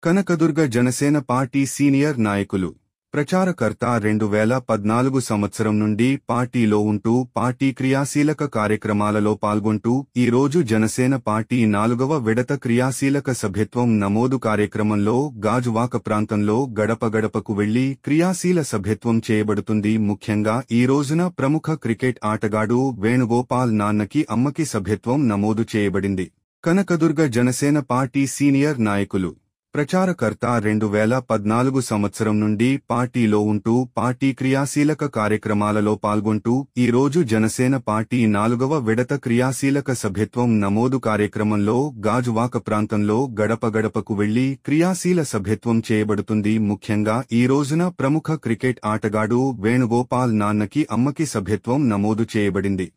Kanakadurga Janasena party senior నాయకులు, ప్రచారకర్త 2014 సంవత్సరం నుండి పార్టీలో ఉంటూ పార్టీ క్రియాశీలక కార్యక్రమాలలో పాల్గొంటూ ఈ రోజు జనసేన పార్టీ 4వ విడత క్రియాశీలక సభ్యత్వం నమోదు కార్యక్రమంలో గాజువాక ప్రాంతంలో గడప గడపకు వెళ్లి క్రియాశీల సభ్యత్వం చేయబడుతుంది. ముఖ్యంగా ఈ రోజున ప్రముఖ క్రికెట్ ఆటగాడు వేణుగోపాల్ నాన్నకి అమ్మకి సభ్యత్వం నమోదు చేయబడింది. కనకదుర్గ జనసేన పార్టీ సీనియర్ నాయకులు, ప్రచారకర్త 2014 సంవత్సరం నుండి పార్టీలో ఉంటూ పార్టీ క్రియాశీలక కార్యక్రమాలలో పాల్గొంటూ ఈ రోజు జనసేన పార్టీ 4వ విడత క్రియాశీలక సభ్యత్వం నమోదు కార్యక్రమంలో గాజువాక ప్రాంతంలో గడప గడపకు వెళ్లి క్రియాశీల సభ్యత్వం చేయబడుతుంది. ముఖ్యంగా ఈ రోజున ప్రముఖ క్రికెట్ ఆటగాడు వేణుగోపాల్ నాన్నకి అమ్మకి సభ్యత్వం నమోదు చేయబడింది.